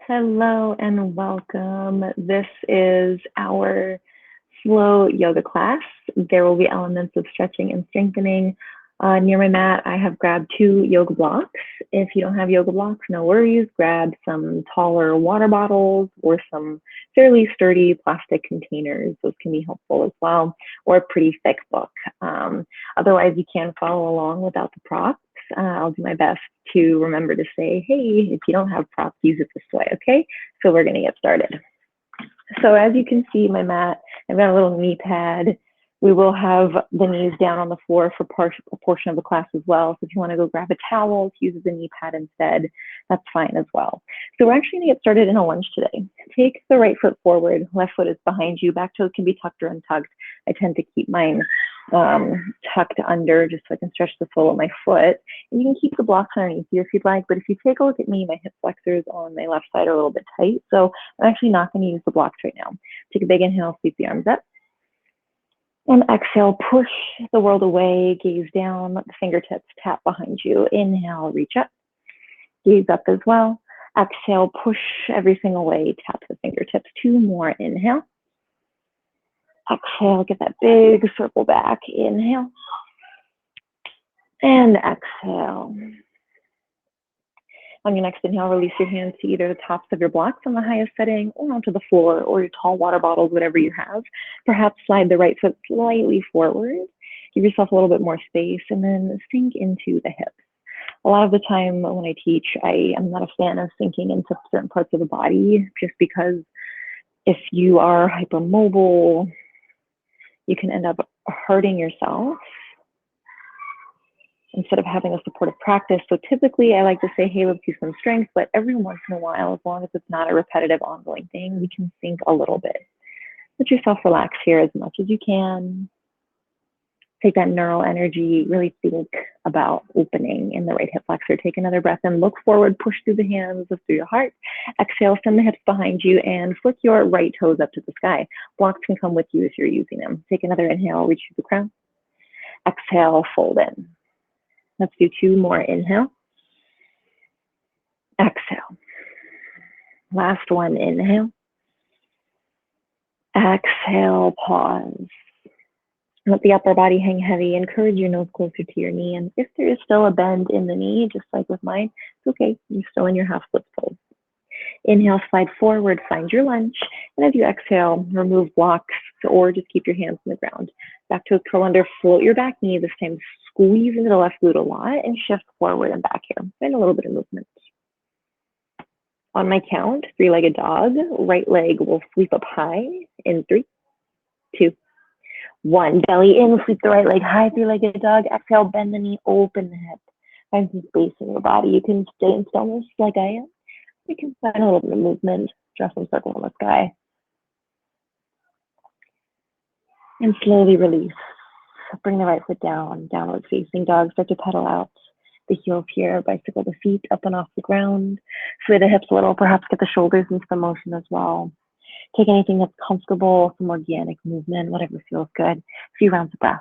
Hello and welcome. This is our slow yoga class. There will be elements of stretching and strengthening. Near my mat, I have grabbed 2 yoga blocks. If you don't have yoga blocks, no worries. Grab some taller water bottles or some fairly sturdy plastic containers. Those can be helpful as well, or a pretty thick book. Otherwise, you can follow along without the props. I'll do my best to remember to say, hey, if you don't have props, use it this way, okay? So we're gonna get started. So as you can see, my mat, I've got a little knee pad. We will have the knees down on the floor for a portion of the class as well. So if you want to go grab a towel to use as a knee pad instead, that's fine as well. So we're actually going to get started in a lunge today. Take the right foot forward, left foot is behind you, back toes can be tucked or untucked. I tend to keep mine tucked under just so I can stretch the sole of my foot. And you can keep the blocks underneath you if you'd like, but if you take a look at me, my hip flexors on my left side are a little bit tight. So I'm actually not going to use the blocks right now. Take a big inhale, sweep the arms up. And exhale, push the world away, gaze down, let the fingertips tap behind you. Inhale, reach up, gaze up as well. Exhale, push everything away, tap the fingertips. 2 more, inhale. Exhale, get that big circle back. Inhale. And exhale. On your next inhale, release your hands to either the tops of your blocks on the highest setting or onto the floor or your tall water bottles, whatever you have. Perhaps slide the right foot slightly forward. Give yourself a little bit more space and then sink into the hips. A lot of the time when I teach, I am not a fan of sinking into certain parts of the body just because if you are hypermobile, you can end up hurting yourself instead of having a supportive practice. So typically I like to say, hey, let's do some strength, but every once in a while, as long as it's not a repetitive ongoing thing, we can sink a little bit. Let yourself relax here as much as you can. Take that neural energy, really think about opening in the right hip flexor. Take another breath in, look forward, push through the hands, lift through your heart. Exhale, send the hips behind you and flick your right toes up to the sky. Blocks can come with you if you're using them. Take another inhale, reach through the crown. Exhale, fold in. Let's do 2 more. Inhale. Exhale. Last one. Inhale. Exhale. Pause. Let the upper body hang heavy. Encourage your nose closer to your knee. And if there is still a bend in the knee, just like with mine, it's okay. You're still in your half split pose. Inhale, slide forward, find your lunge. And as you exhale, remove blocks or just keep your hands on the ground. Back toes curl under, float your back knee. This time, squeeze into the left glute a lot and shift forward and back here. Find a little bit of movement. On my count, 3-legged dog, right leg will sweep up high in 3, 2, 1. Belly in, sweep the right leg high, 3-legged dog. Exhale, bend the knee, open the hip. Find some space in your body. You can stay in stillness like I am. You can find a little bit of movement, draw some circles in the sky. And slowly release. Bring the right foot down, downward facing dog. Start to pedal out the heels here, bicycle the feet up and off the ground. Sway the hips a little, perhaps get the shoulders into the motion as well. Take anything that's comfortable, some organic movement, whatever feels good. A few rounds of breath.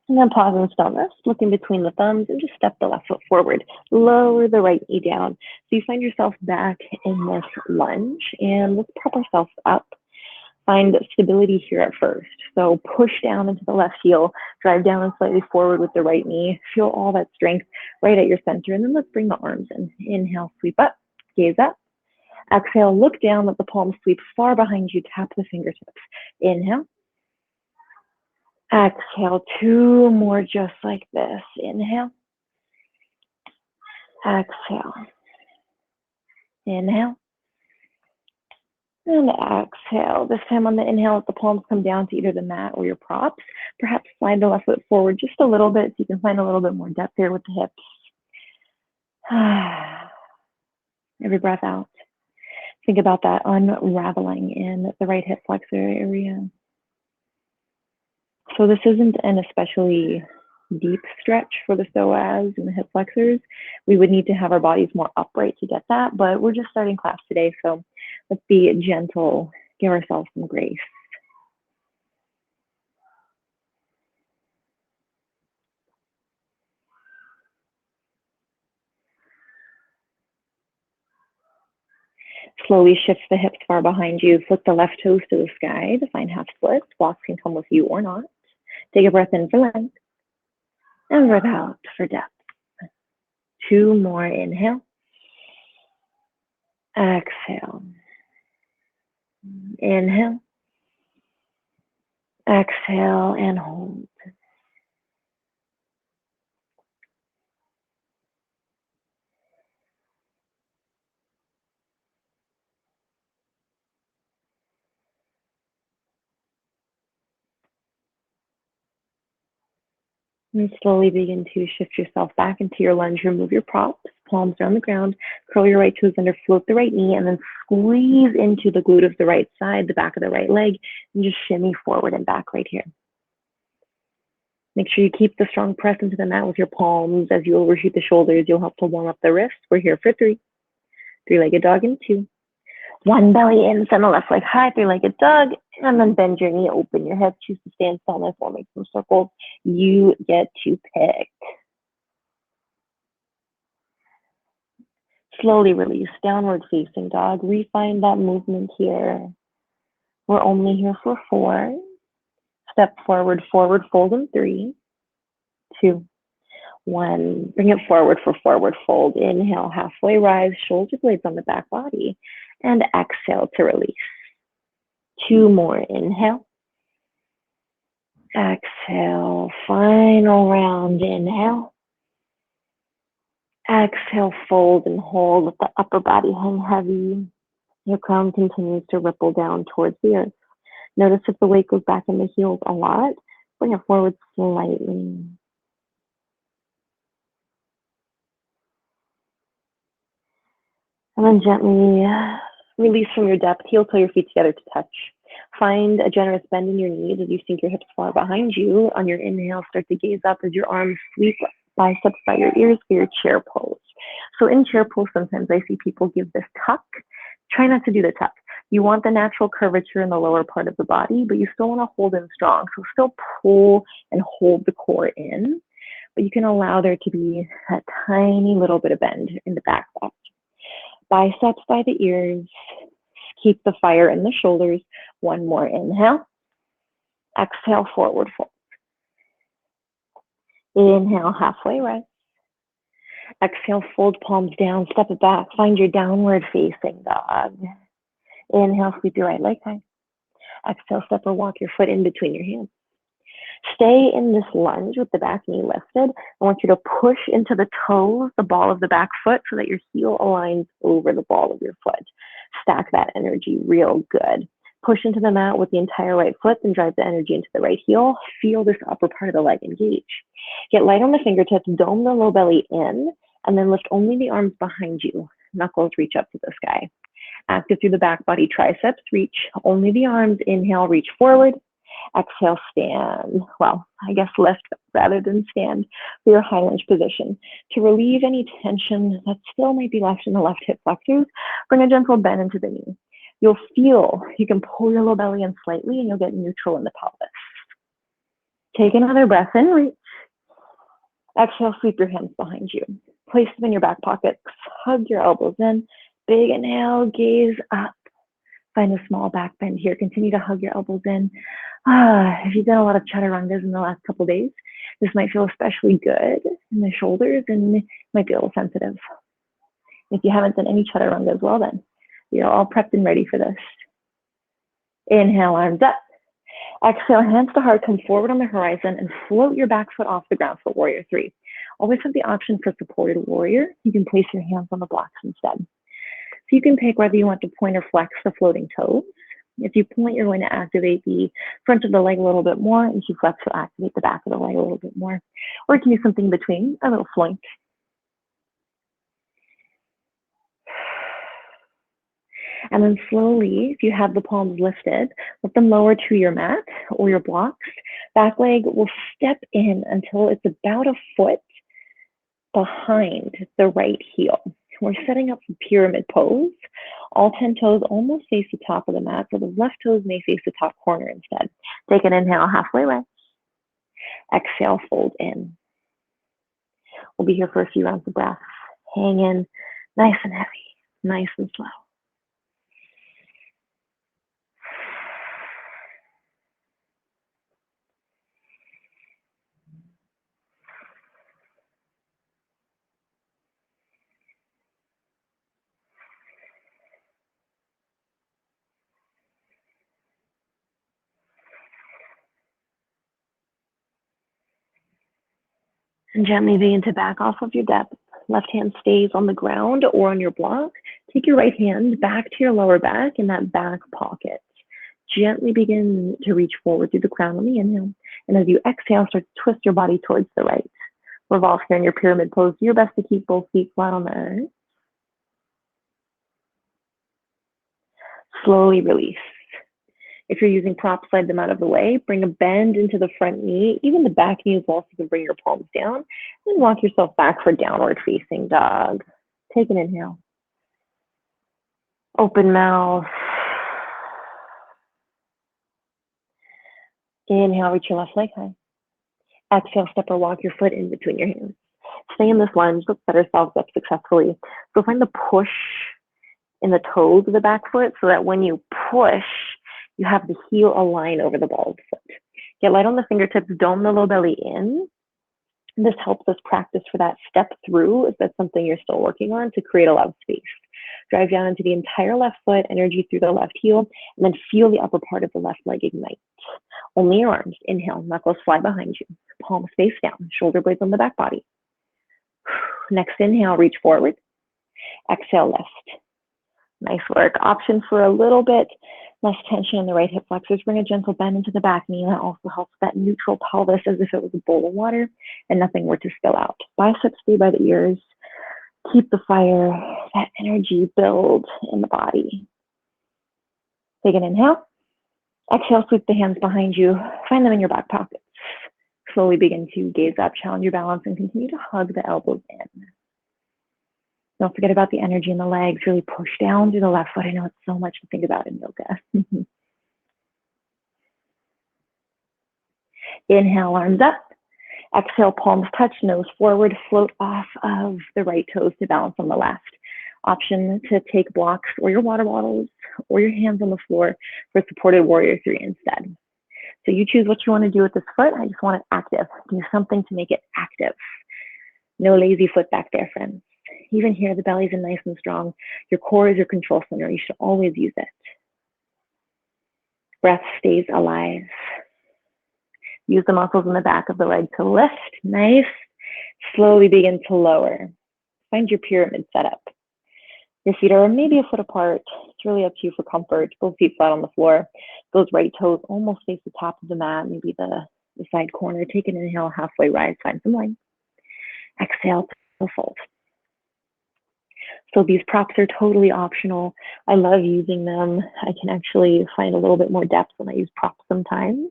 And then pause in stillness, look in between the thumbs and just step the left foot forward. Lower the right knee down. So you find yourself back in this lunge and let's prop ourselves up. Find stability here at first. So push down into the left heel, drive down and slightly forward with the right knee. Feel all that strength right at your center. And then let's bring the arms in. Inhale, sweep up, gaze up. Exhale, look down, let the palms sweep far behind you, tap the fingertips. Inhale. Exhale, 2 more just like this. Inhale. Exhale. Inhale. And exhale. This time on the inhale, let the palms come down to either the mat or your props. Perhaps slide the left foot forward just a little bit so you can find a little bit more depth there with the hips. Every breath out. Think about that unraveling in the right hip flexor area. So this isn't an especially deep stretch for the psoas and the hip flexors. We would need to have our bodies more upright to get that, but we're just starting class today, so let's be gentle, give ourselves some grace. Slowly shift the hips far behind you. Flip the left toes to the sky to find half splits. Blocks can come with you or not. Take a breath in for length and breath out for depth. 2 more. Inhale. Exhale. Inhale. Exhale and hold. And slowly begin to shift yourself back into your lunge. Remove your props, palms are on the ground. Curl your right toes under, float the right knee, and then squeeze into the glute of the right side, the back of the right leg, and just shimmy forward and back right here. Make sure you keep the strong press into the mat with your palms. As you overshoot the shoulders, you'll help to warm up the wrists. We're here for 3. 3-legged dog in 2. 1 belly in, send the left leg high, 3-legged dog, and then bend your knee, open your hips, choose to stand stillness or make some circles. You get to pick. Slowly release, downward facing dog. Refine that movement here. We're only here for 4. Step forward, forward fold in 3, 2, 1. Bring it forward for forward fold. Inhale, halfway rise, shoulder blades on the back body, and exhale to release. 2 more. Inhale. Exhale. Final round. Inhale. Exhale, fold and hold. Let the upper body hang heavy. Your crown continues to ripple down towards the earth. Notice if the weight goes back in the heels a lot, bring it forward slightly. And then gently release from your depth. Heel toe your feet together to touch. Find a generous bend in your knees as you sink your hips far behind you. On your inhale, start to gaze up as your arms sweep biceps by your ears for your chair pose. So in chair pose, sometimes I see people give this tuck. Try not to do the tuck. You want the natural curvature in the lower part of the body, but you still want to hold in strong. So still pull and hold the core in, but you can allow there to be a tiny little bit of bend in the back body. Biceps by the ears. Keep the fire in the shoulders. 1 more. Inhale. Exhale, forward fold. Inhale, halfway rise. Exhale, fold palms down, step it back. Find your downward facing dog. Inhale, sweep your right leg high. Exhale, step or walk your foot in between your hands. Stay in this lunge with the back knee lifted. I want you to push into the toes, the ball of the back foot, so that your heel aligns over the ball of your foot. Stack that energy real good. Push into the mat with the entire right foot, then drive the energy into the right heel. Feel this upper part of the leg engage. Get light on the fingertips, dome the low belly in, and then lift only the arms behind you. Knuckles reach up to the sky. Active through the back body, triceps reach. Only the arms. Inhale, reach forward. Exhale, stand. Well, I guess lift rather than stand for your high lunge position. To relieve any tension that still might be left in the left hip flexors, bring a gentle bend into the knee. You'll feel you can pull your low belly in slightly and you'll get neutral in the pelvis. Take another breath in, reach. Exhale, sweep your hands behind you. Place them in your back pockets. Hug your elbows in. Big inhale, gaze up. Find a small back bend here. Continue to hug your elbows in. If you've done a lot of chaturangas in the last couple of days, this might feel especially good in the shoulders and might be a little sensitive. If you haven't done any chaturanga as well, then you're all prepped and ready for this. Inhale, arms up. Exhale, hands to heart, come forward on the horizon and float your back foot off the ground for warrior 3. Always have the option for supported warrior. You can place your hands on the blocks instead. So you can pick whether you want to point or flex the floating toes. If you point, you're going to activate the front of the leg a little bit more, and if you flex, you'll activate the back of the leg a little bit more. Or you can do something in between, a little floink. And then slowly, if you have the palms lifted, let them lower to your mat or your blocks. Back leg will step in until it's about a foot behind the right heel. We're setting up for pyramid pose. All 10 toes almost face the top of the mat, so the left toes may face the top corner instead. Take an inhale, halfway lift. Exhale, fold in. We'll be here for a few rounds of breath. Hang in, nice and heavy, nice and slow. And gently begin to back off of your depth. Left hand stays on the ground or on your block. Take your right hand back to your lower back in that back pocket. Gently begin to reach forward through the crown on the inhale. And as you exhale, start to twist your body towards the right. Revolve here in your pyramid pose. Do your best to keep both feet flat on the earth. Slowly release. If you're using props, slide them out of the way. Bring a bend into the front knee, even the back knee as well, so you can bring your palms down. And walk yourself back for downward facing dog. Take an inhale. Open mouth. Inhale, reach your left leg high. Exhale, step or walk your foot in between your hands. Stay in this lunge. Let's set ourselves up successfully. So find the push in the toes of the back foot so that when you push, you have the heel align over the ball of the foot. Get light on the fingertips, dome the low belly in. This helps us practice for that step through if that's something you're still working on to create a lot of space. Drive down into the entire left foot, energy through the left heel, and then feel the upper part of the left leg ignite. Only your arms. Inhale, knuckles fly behind you. Palms face down, shoulder blades on the back body. Next inhale, reach forward. Exhale, lift. Nice work. Option for a little bit less tension in the right hip flexors. Bring a gentle bend into the back knee. That also helps that neutral pelvis as if it was a bowl of water and nothing were to spill out. Biceps stay by the ears. Keep the fire, that energy build in the body. Take an inhale. Exhale, sweep the hands behind you. Find them in your back pockets. Slowly begin to gaze up, challenge your balance, and continue to hug the elbows in. Don't forget about the energy in the legs. Really push down through the left foot. I know it's so much to think about in yoga. Inhale, arms up. Exhale, palms touch, nose forward, float off of the right toes to balance on the left. Option to take blocks or your water bottles or your hands on the floor for supported warrior 3 instead. So you choose what you want to do with this foot. I just want it active. Do something to make it active. No lazy foot back there, friends. Even here, the belly's in nice and strong. Your core is your control center. You should always use it. Breath stays alive. Use the muscles in the back of the leg to lift. Nice. Slowly begin to lower. Find your pyramid setup. Your feet are maybe a foot apart. It's really up to you for comfort. Both feet flat on the floor. Those right toes almost face the top of the mat, maybe the side corner. Take an inhale, halfway rise, find some length. Exhale to fold. So these props are totally optional. I love using them. I can actually find a little bit more depth when I use props sometimes.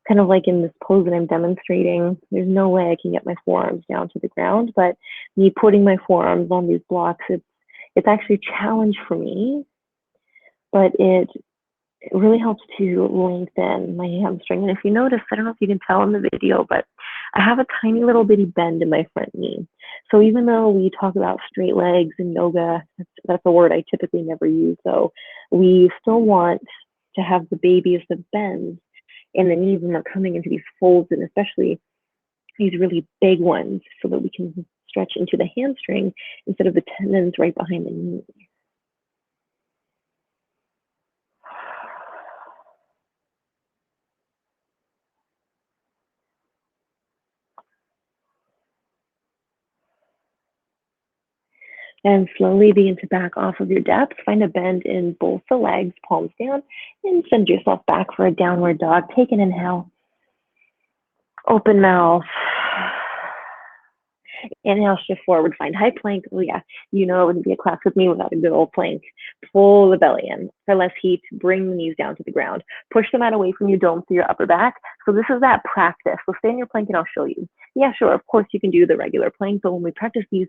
Kind of like in this pose that I'm demonstrating, there's no way I can get my forearms down to the ground, but me putting my forearms on these blocks, it's actually a challenge for me, but it really helps to lengthen my hamstring. And if you notice, I don't know if you can tell in the video, but I have a tiny little bitty bend in my front knee. So even though we talk about straight legs in yoga, that's a word I typically never use, though, we still want to have the babies that bend in the knees when we're coming into these folds, and especially these really big ones, so that we can stretch into the hamstring instead of the tendons right behind the knee. And slowly begin to back off of your depth. Find a bend in both the legs, palms down, and send yourself back for a downward dog. Take an inhale. Open mouth. Inhale, shift forward, find high plank. Oh yeah, you know it wouldn't be a class with me without a good old plank. Pull the belly in. For less heat, bring the knees down to the ground. Push the mat away from you, dome through your upper back. So this is that practice. So stay in your plank and I'll show you. Yeah, sure, of course you can do the regular plank, but when we practice these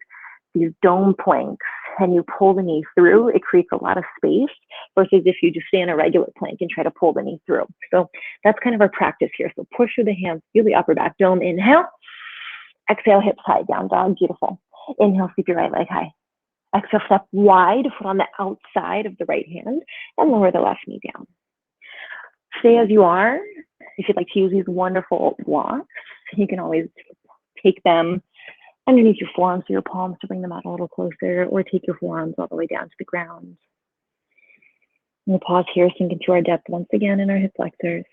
dome planks and you pull the knee through, it creates a lot of space versus if you just stay in a regular plank and try to pull the knee through. So that's kind of our practice here. So push through the hands, feel the upper back, dome, inhale. Exhale, hips high, down dog, beautiful. Inhale, sweep your right leg high. Exhale, step wide, foot on the outside of the right hand, and lower the left knee down. Stay as you are. If you'd like to use these wonderful blocks, you can always take them underneath your forearms or your palms to bring them out a little closer, or take your forearms all the way down to the ground. We'll pause here, sink into our depth once again in our hip flexors.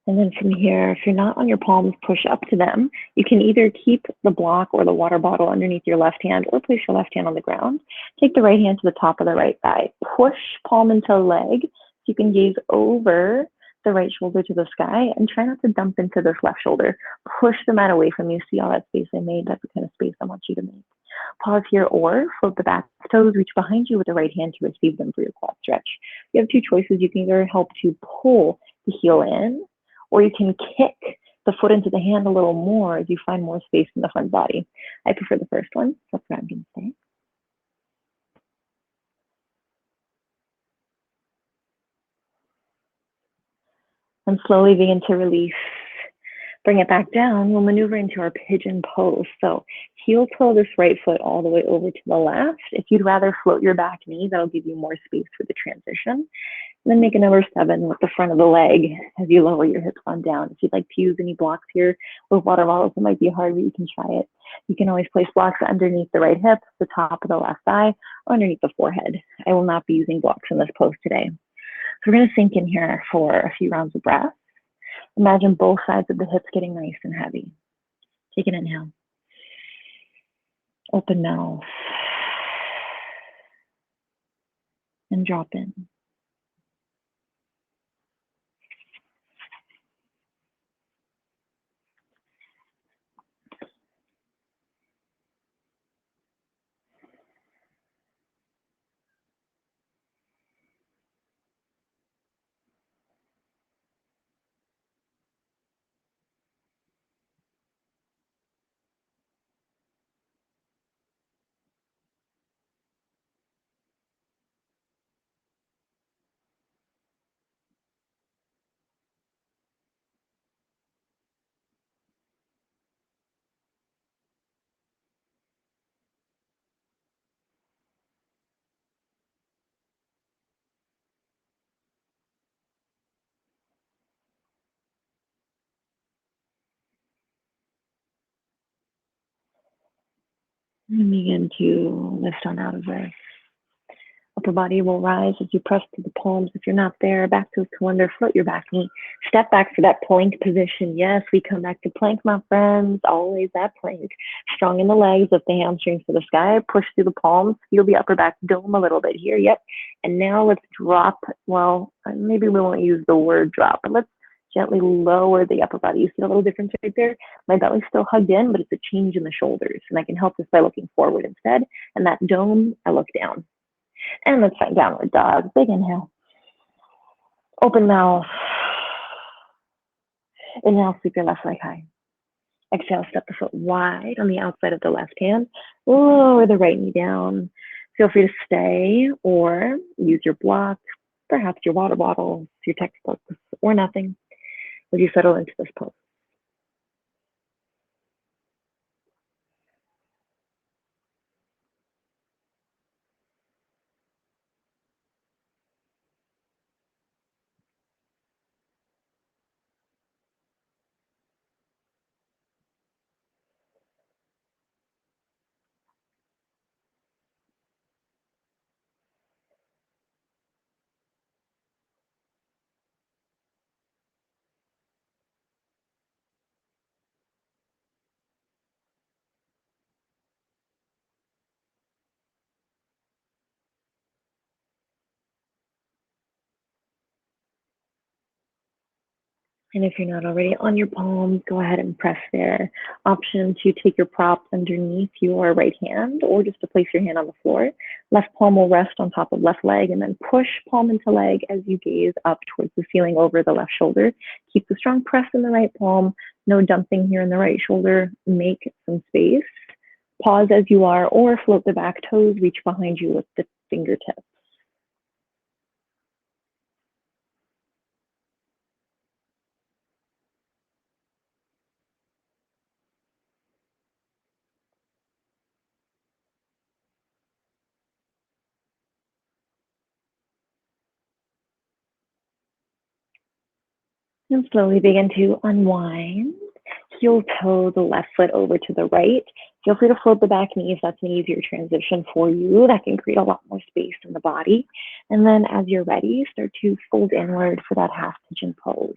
And then from here, if you're not on your palms, push up to them. You can either keep the block or the water bottle underneath your left hand or place your left hand on the ground. Take the right hand to the top of the right thigh. Push palm into leg. So you can gaze over the right shoulder to the sky and try not to dump into this left shoulder. Push the mat away from you. See all that space I made? That's the kind of space I want you to make. Pause here or float the back toes, reach behind you with the right hand to receive them for your quad stretch. You have two choices. You can either help to pull the heel in, or you can kick the foot into the hand a little more as you find more space in the front body. I prefer the first one, so that's where I'm going to stay. And slowly begin to release. Bring it back down. We'll maneuver into our pigeon pose. So heel toe this right foot all the way over to the left. If you'd rather float your back knee, that'll give you more space for the transition. And then make a number 7 with the front of the leg as you lower your hips on down. If you'd like to use any blocks here with water bottles, it might be hard, but you can try it. You can always place blocks underneath the right hip, the top of the left thigh, or underneath the forehead. I will not be using blocks in this pose today. So we're going to sink in here for a few rounds of breath. Imagine both sides of the hips getting nice and heavy. Take an inhale. Open mouth. And drop in. And begin to lift on out of this. Upper body will rise as you press to the palms. If you're not there, back toes to under, float your back knee. Step back for that plank position. Yes, we come back to plank, my friends. Always that plank. Strong in the legs, lift the hamstrings to the sky, push through the palms, feel the upper back dome a little bit here. Yep. And now let's drop. Well, maybe we won't use the word drop, but let's gently lower the upper body. You see a little difference right there? My belly's still hugged in, but it's a change in the shoulders. And I can help this by looking forward instead. And that dome, I look down. And let's find downward dog. Big inhale. Open mouth. Inhale, sweep your left leg high. Exhale, step the foot wide on the outside of the left hand. Lower the right knee down. Feel free to stay or use your block, perhaps your water bottle, your textbooks, or nothing as you settle into this pose. And if you're not already on your palms, go ahead and press there. Option to take your props underneath your right hand or just to place your hand on the floor. Left palm will rest on top of left leg and then push palm into leg as you gaze up towards the ceiling over the left shoulder. Keep the strong press in the right palm. No dumping here in the right shoulder. Make some space. Pause as you are or float the back toes. Reach behind you with the fingertips. And slowly begin to unwind. Heel toe the left foot over to the right. Feel free to float the back knee if that's an easier transition for you. That can create a lot more space in the body. And then as you're ready, start to fold inward for that half pigeon pose.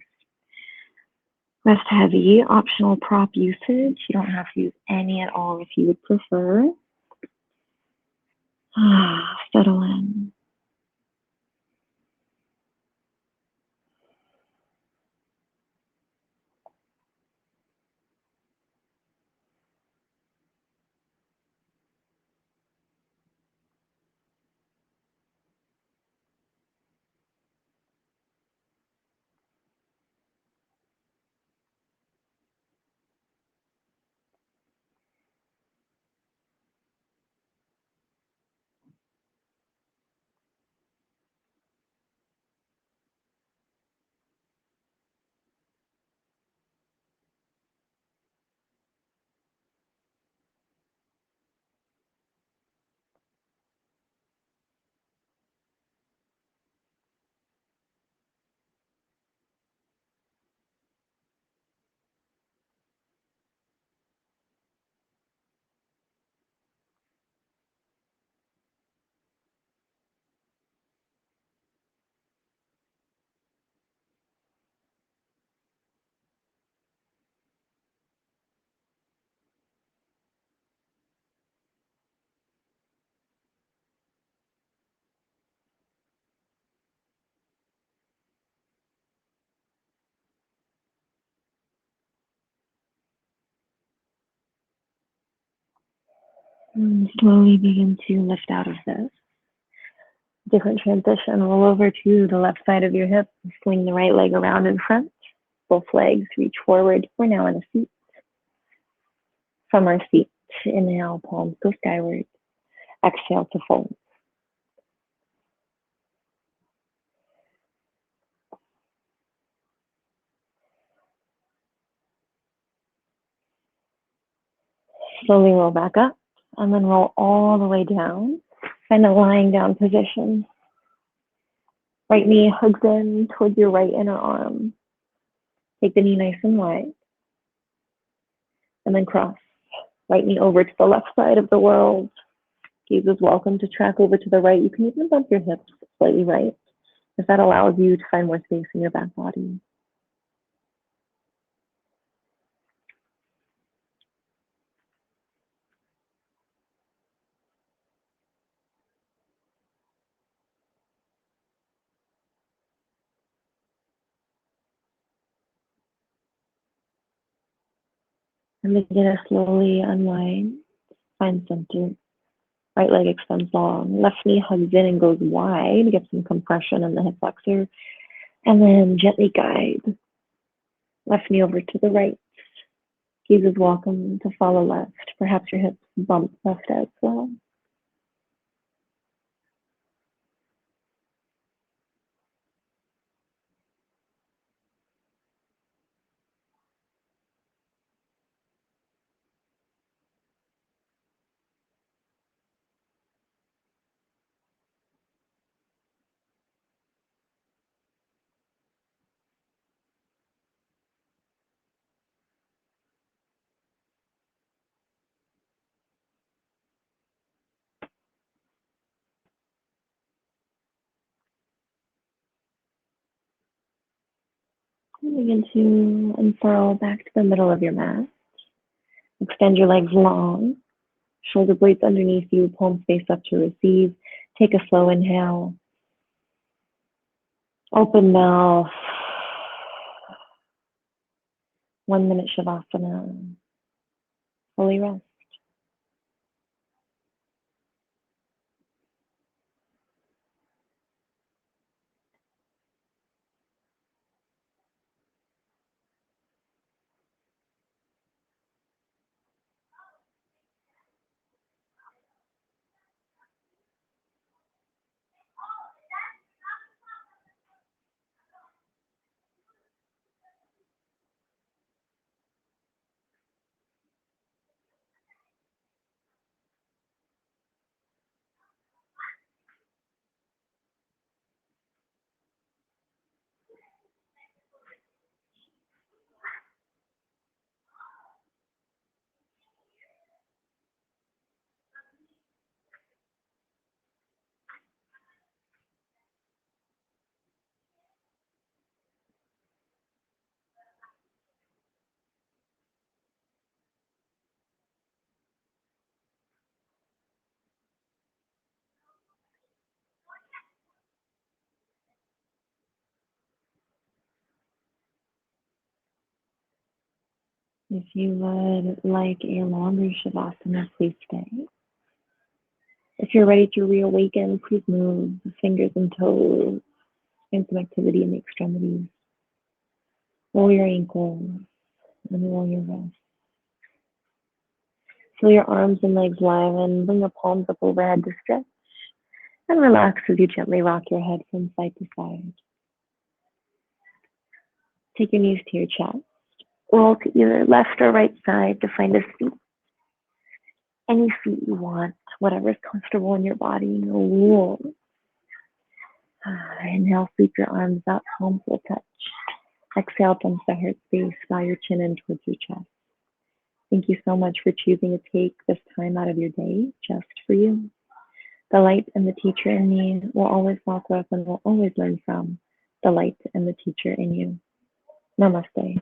Rest heavy, optional prop usage. You don't have to use any at all if you would prefer. Settle in. And slowly begin to lift out of this. Different transition. Roll over to the left side of your hip. Swing the right leg around in front. Both legs reach forward. We're now in a seat. From our seat, inhale, palms go skyward. Exhale to fold. Slowly roll back up and then roll all the way down. Find a lying down position. Right knee hugs in towards your right inner arm. Take the knee nice and wide. And then cross. Right knee over to the left side of the world. Gaze is welcome to track over to the right. You can even bump your hips slightly right if that allows you to find more space in your back body. And begin to slowly unwind. Find center. Right leg extends long. Left knee hugs in and goes wide. Get some compression in the hip flexor. And then gently guide. Left knee over to the right. Gaze is welcome to follow left. Perhaps your hips bump left as well. And begin to unfurl back to the middle of your mat. Extend your legs long. Shoulder blades underneath you. Palms face up to receive. Take a slow inhale. Open mouth. 1 minute Shavasana. Fully rest. If you would like a longer Shavasana, please stay. If you're ready to reawaken, please move the fingers and toes, find some activity in the extremities. Roll your ankles and roll your wrists. Feel your arms and legs live and bring your palms up overhead to stretch. And relax as you gently rock your head from side to side. Take your knees to your chest. Roll to either left or right side to find a seat. Any seat you want, whatever is comfortable in your body. Roll. Inhale, sweep your arms out, palms will touch. Exhale, thumbs to heart space, bow your chin in towards your chest. Thank you so much for choosing to take this time out of your day just for you. The light and the teacher in me will always walk with and will always learn from the light and the teacher in you. Namaste.